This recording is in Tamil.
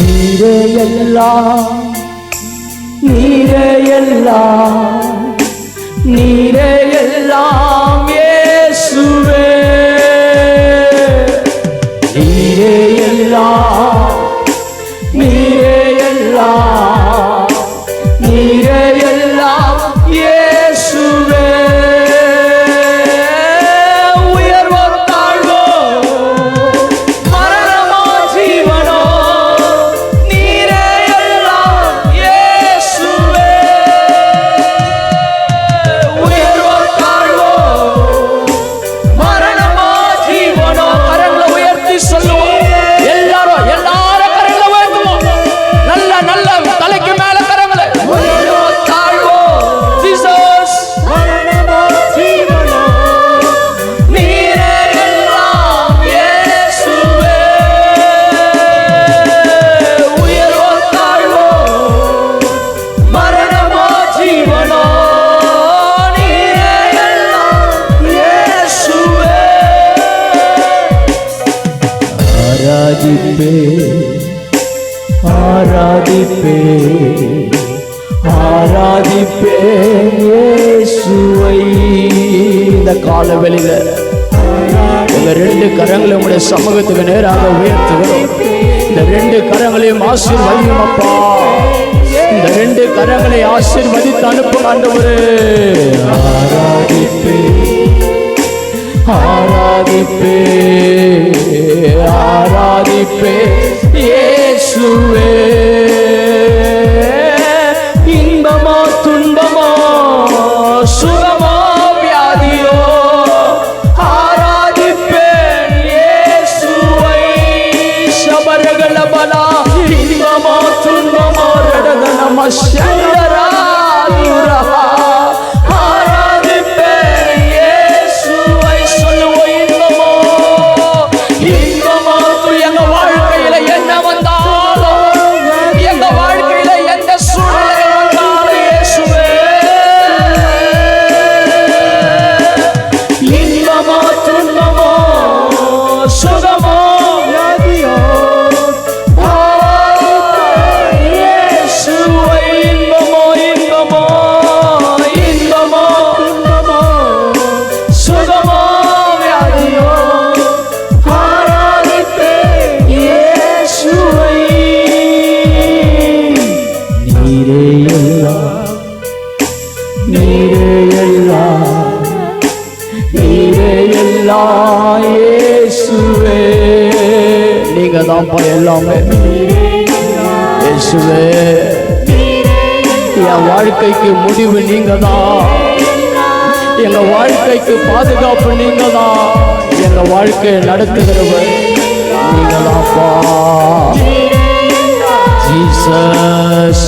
நீரே எல்லாம், நீரே எல்லாம், நீரே எல்லாம் இயேசுவே. நீரே எல்லாம், நீரே எல்லாம், நீரே எல்லாம் இயேசுவே. உயர்வோ தாழ்வோ, மரணமோ ஜீவனோ, நீரே எல்லாம் இயேசுவே. உயர்வோ தாழ்வோ, மரணமோ ஜீவனோ, கரங்களை உயர்த்தி சொல்லுவோம். எல்லாரும் கரங்களை உயர்த்துவோம். நல்ல நல்ல தலைக்கு மேல கரங்களை. உயர்வோ தாழ்வோ, ஜீசஸ், மரணமோ ஜீவனோ, நீரே எல்லாம் இயேசுவே. உயர்வோ தாழ்வோ, மரணமோ ஜீவனோ, நீரே எல்லாம் இயேசுவே. ஆராதிப்பே, ஆராதிப்பே, ஆராதிப்பே இயேசுவை. இந்த காலவெளியில எங்க ரெண்டு கரங்களை உடைய சமூகத்துக்கு நேராக உயர்த்துகிறோம். இந்த ரெண்டு கரங்களையும் ஆசீர்வதியும் அப்பா. இந்த ரெண்டு கரங்களை ஆசீர்வதித்து அனுப்பும் ஆண்டவரே. ஆராதிப்பே, ஆராதிப்பே, ஆராதிப்பே இயேசுவே. இன்பமோ துன்பமோ, சுகமோ வியாதியோ, ஆராதிப்பேன் இயேசுவை. சபரகளபலா, இன்பமோ துன்பமோ, ரடகனம சங்கரா துரஹா, ஆராதிப்பேன் இயேசுவை. சொல்லுவோம். இன்பமோ, இன்பமோ, எங்க வாழ்க்கையில என்ன வந்தாலும், எங்க வாழ்க்கையில எந்த சூழ்நிலை வந்தாலும் இயேசுவே. இன்பமோ துன்பமோ, சுகமோ வியாதியோ, இயேசுவை. இன்பமோ, இன்பமோ, இன்பமோ துன்பமோ, சுகமோ வியாதியோ, ஆராதிப்பேன் இயேசுவை. நீரே எல்லாம், நீரே எல்லாம், நீரே எல்லாம் இயேசுவே. நீங்க தான்ப்பா எல்லாமே இயேசுவே. என் வாழ்க்கைக்கு முடிவு நீங்க தான். எங்க வாழ்க்கைக்கு பாதுகாப்பு நீங்க தான். எங்க வாழ்க்கையை நடத்துகிறவர் நீங்க தான்ப்பா. ஜீசஸ்.